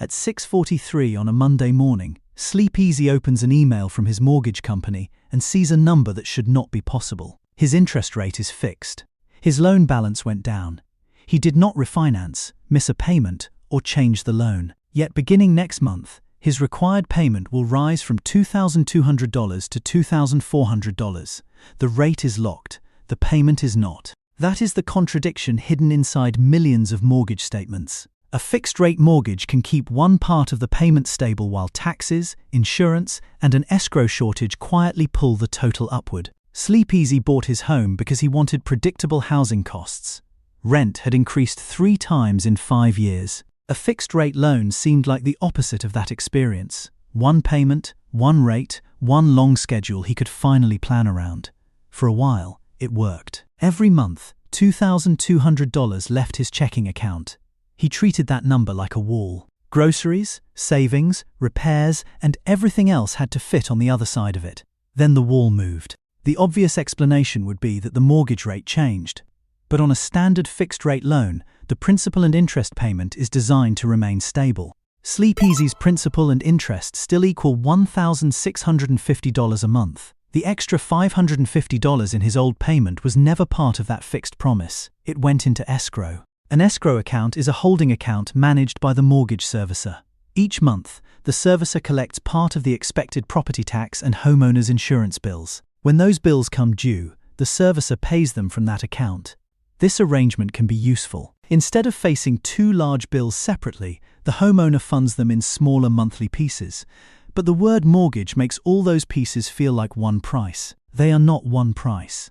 At 6:43 on a Monday morning, Sleep Easy opens an email from his mortgage company and sees a number that should not be possible. His interest rate is fixed. His loan balance went down. He did not refinance, miss a payment, or change the loan. Yet beginning next month, his required payment will rise from $2,200 to $2,400. The rate is locked. The payment is not. That is the contradiction hidden inside millions of mortgage statements. A fixed-rate mortgage can keep one part of the payment stable while taxes, insurance, and an escrow shortage quietly pull the total upward. Sleep Easy bought his home because he wanted predictable housing costs. Rent had increased 3 times in 5 years. A fixed-rate loan seemed like the opposite of that experience. One payment, one rate, one long schedule he could finally plan around. For a while, it worked. Every month, $2,200 left his checking account. He treated that number like a wall. Groceries, savings, repairs, and everything else had to fit on the other side of it. Then the wall moved. The obvious explanation would be that the mortgage rate changed. But on a standard fixed-rate loan, the principal and interest payment is designed to remain stable. Sleep Easy's principal and interest still equal $1,650 a month. The extra $550 in his old payment was never part of that fixed promise. It went into escrow. An escrow account is a holding account managed by the mortgage servicer. Each month, the servicer collects part of the expected property tax and homeowners insurance bills. When those bills come due, the servicer pays them from that account. This arrangement can be useful. Instead of facing 2 large bills separately, the homeowner funds them in smaller monthly pieces. But the word mortgage makes all those pieces feel like one price. They are not one price.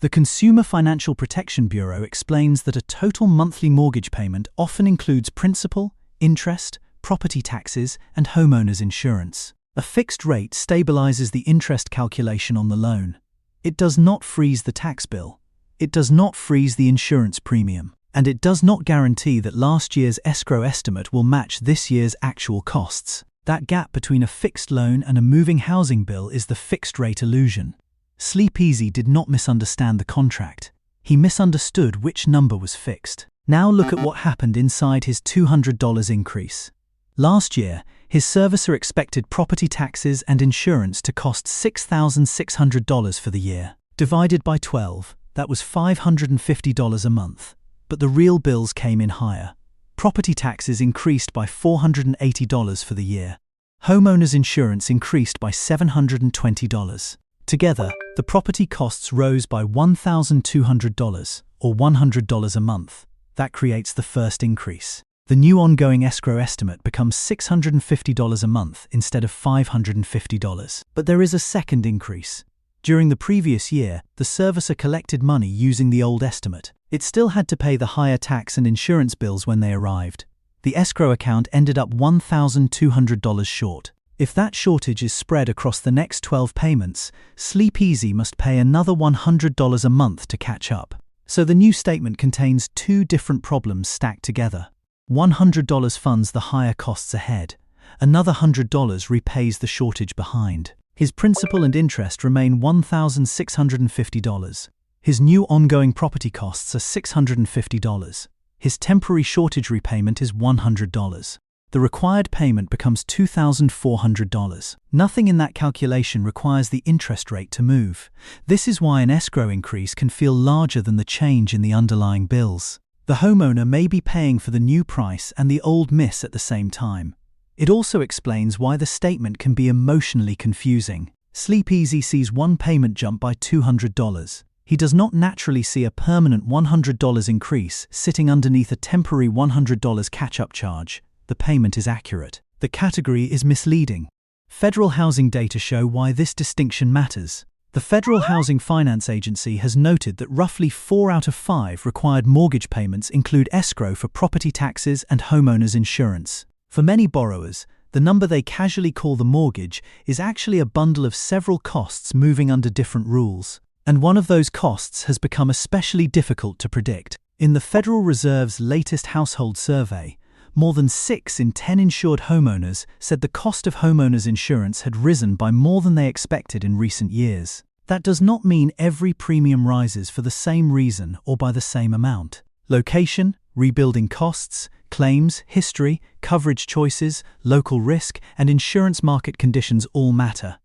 The Consumer Financial Protection Bureau explains that a total monthly mortgage payment often includes principal, interest, property taxes, and homeowners insurance. A fixed rate stabilizes the interest calculation on the loan. It does not freeze the tax bill. It does not freeze the insurance premium. And it does not guarantee that last year's escrow estimate will match this year's actual costs. That gap between a fixed loan and a moving housing bill is the fixed rate illusion. Sleep Easy did not misunderstand the contract. He misunderstood which number was fixed. Now look at what happened inside his $200 increase. Last year, his servicer expected property taxes and insurance to cost $6,600 for the year. Divided by 12, that was $550 a month. But the real bills came in higher. Property taxes increased by $480 for the year. Homeowners insurance increased by $720. Together, the property costs rose by $1,200, or $100 a month. That creates the first increase. The new ongoing escrow estimate becomes $650 a month instead of $550. But there is a second increase. During the previous year, the servicer collected money using the old estimate. It still had to pay the higher tax and insurance bills when they arrived. The escrow account ended up $1,200 short. If that shortage is spread across the next 12 payments, Sleep Easy must pay another $100 a month to catch up. So the new statement contains 2 different problems stacked together. $100 funds the higher costs ahead. Another $100 repays the shortage behind. His principal and interest remain $1,650. His new ongoing property costs are $650. His temporary shortage repayment is $100. The required payment becomes $2,400. Nothing in that calculation requires the interest rate to move. This is why an escrow increase can feel larger than the change in the underlying bills. The homeowner may be paying for the new price and the old miss at the same time. It also explains why the statement can be emotionally confusing. Sleep Easy sees one payment jump by $200. He does not naturally see a permanent $100 increase sitting underneath a temporary $100 catch-up charge. The payment is accurate. The category is misleading. Federal housing data show why this distinction matters. The Federal Housing Finance Agency has noted that roughly 4 out of 5 required mortgage payments include escrow for property taxes and homeowners insurance. For many borrowers, the number they casually call the mortgage is actually a bundle of several costs moving under different rules. And one of those costs has become especially difficult to predict. In the Federal Reserve's latest household survey, more than 6 in 10 insured homeowners said the cost of homeowners insurance had risen by more than they expected in recent years. That does not mean every premium rises for the same reason or by the same amount. Location, Rebuilding costs, claims, history, coverage choices, local risk, and insurance market conditions all matter.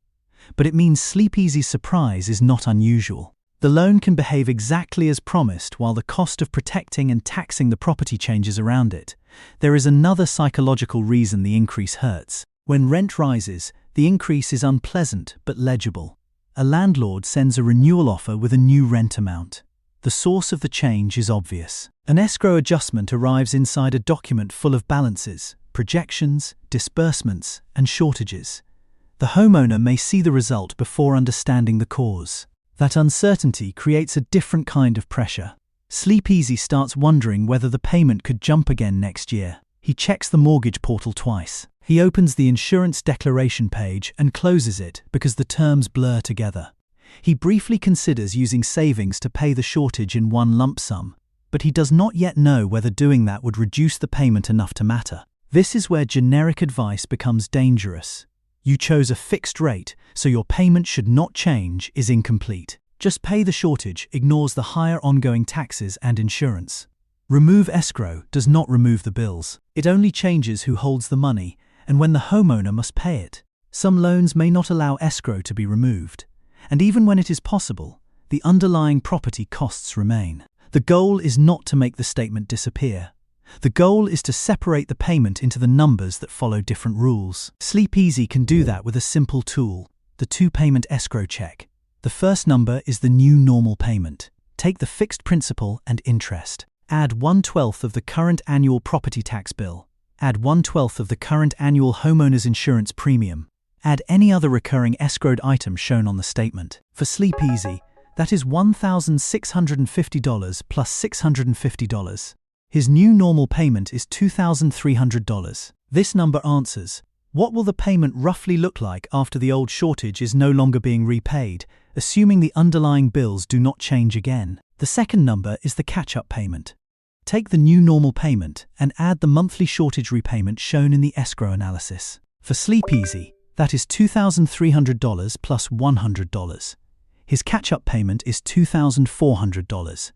But it means Sleep Easy's surprise is not unusual. The loan can behave exactly as promised while the cost of protecting and taxing the property changes around it. There is another psychological reason the increase hurts. When rent rises, the increase is unpleasant but legible. A landlord sends a renewal offer with a new rent amount. The source of the change is obvious. An escrow adjustment arrives inside a document full of balances, projections, disbursements, and shortages. The homeowner may see the result before understanding the cause. That uncertainty creates a different kind of pressure. Sleep Easy starts wondering whether the payment could jump again next year. He checks the mortgage portal twice. He opens the insurance declaration page and closes it because the terms blur together. He briefly considers using savings to pay the shortage in one lump sum, but he does not yet know whether doing that would reduce the payment enough to matter. This is where generic advice becomes dangerous. You chose a fixed rate, so your payment should not change is incomplete. Just pay the shortage ignores the higher ongoing taxes and insurance. Remove escrow does not remove the bills. It only changes who holds the money and when the homeowner must pay it. Some loans may not allow escrow to be removed. And even when it is possible, the underlying property costs remain. The goal is not to make the statement disappear. The goal is to separate the payment into the numbers that follow different rules. Sleep Easy can do that with a simple tool, the Two-Payment Escrow Check. The first number is the new normal payment. Take the fixed principal and interest. Add 1/12 of the current annual property tax bill. Add 1/12 of the current annual homeowner's insurance premium. Add any other recurring escrowed item shown on the statement. For Sleep Easy, that is $1,650 plus $650. His new normal payment is $2,300. This number answers, what will the payment roughly look like after the old shortage is no longer being repaid, assuming the underlying bills do not change again? The second number is the catch-up payment. Take the new normal payment and add the monthly shortage repayment shown in the escrow analysis. For Sleep Easy, that is $2,300 plus $100. His catch-up payment is $2,400.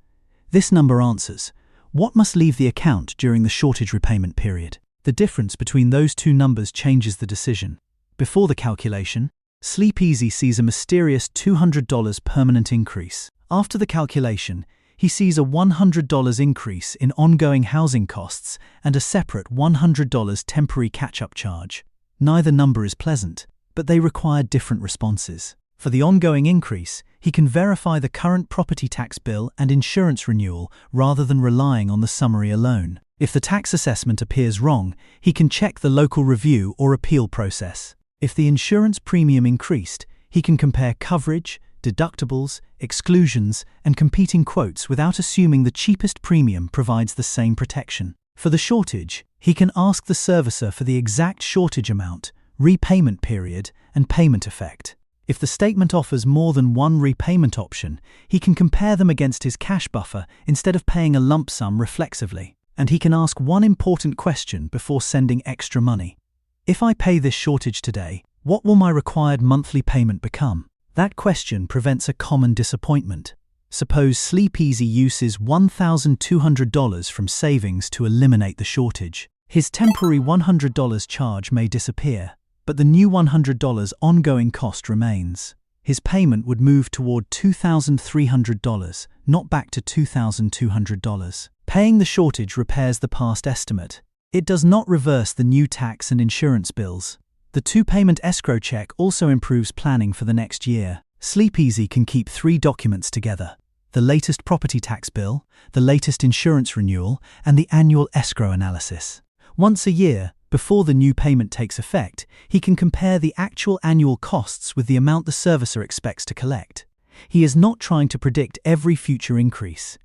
This number answers, what must leave the account during the shortage repayment period? The difference between those two numbers changes the decision. Before the calculation, Sleep Easy sees a mysterious $200 permanent increase. After the calculation, he sees a $100 increase in ongoing housing costs and a separate $100 temporary catch-up charge. Neither number is pleasant, but they require different responses. For the ongoing increase, he can verify the current property tax bill and insurance renewal rather than relying on the summary alone. If the tax assessment appears wrong, he can check the local review or appeal process. If the insurance premium increased, he can compare coverage, deductibles, exclusions, and competing quotes without assuming the cheapest premium provides the same protection. For the shortage, he can ask the servicer for the exact shortage amount, repayment period, and payment effect. If the statement offers more than one repayment option, he can compare them against his cash buffer instead of paying a lump sum reflexively. And he can ask one important question before sending extra money. If I pay this shortage today, what will my required monthly payment become? That question prevents a common disappointment. Suppose Sleep Easy uses $1,200 from savings to eliminate the shortage. His temporary $100 charge may disappear, but the new $100 ongoing cost remains. His payment would move toward $2,300, not back to $2,200. Paying the shortage repairs the past estimate. It does not reverse the new tax and insurance bills. The Two-Payment Escrow Check also improves planning for the next year. Sleep Easy can keep 3 documents together: the latest property tax bill, the latest insurance renewal, and the annual escrow analysis. Once a year, before the new payment takes effect, he can compare the actual annual costs with the amount the servicer expects to collect. He is not trying to predict every future increase.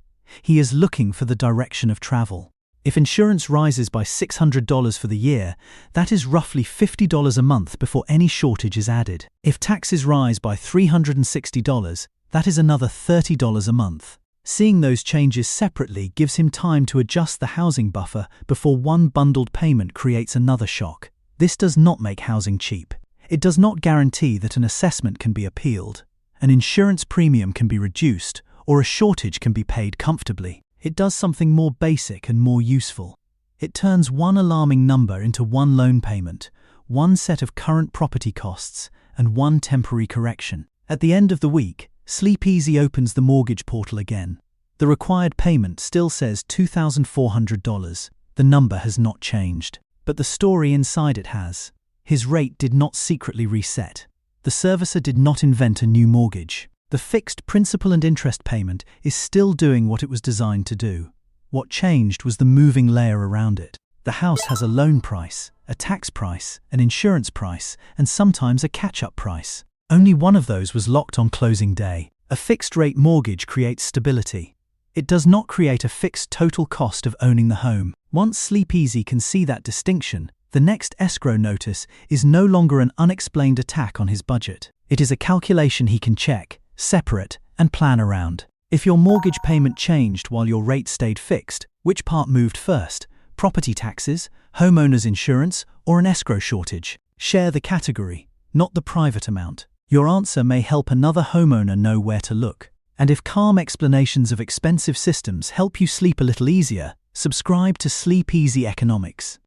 He is looking for the direction of travel. If insurance rises by $600 for the year, that is roughly $50 a month before any shortage is added. If taxes rise by $360, that is another $30 a month. Seeing those changes separately gives him time to adjust the housing buffer before one bundled payment creates another shock. This does not make housing cheap. It does not guarantee that an assessment can be appealed, an insurance premium can be reduced, or a shortage can be paid comfortably. It does something more basic and more useful. It turns one alarming number into one loan payment, one set of current property costs, and one temporary correction. At the end of the week, Sleep Easy opens the mortgage portal again. The required payment still says $2,400. The number has not changed, but the story inside it has. His rate did not secretly reset. The servicer did not invent a new mortgage. The fixed principal and interest payment is still doing what it was designed to do. What changed was the moving layer around it. The house has a loan price, a tax price, an insurance price, and sometimes a catch-up price. Only one of those was locked on closing day. A fixed-rate mortgage creates stability. It does not create a fixed total cost of owning the home. Once Sleep Easy can see that distinction, the next escrow notice is no longer an unexplained attack on his budget. It is a calculation he can check, separate, and plan around. If your mortgage payment changed while your rate stayed fixed, which part moved first? Property taxes, homeowner's insurance, or an escrow shortage? Share the category, not the private amount. Your answer may help another homeowner know where to look. And if calm explanations of expensive systems help you sleep a little easier, subscribe to Sleep Easy Economics.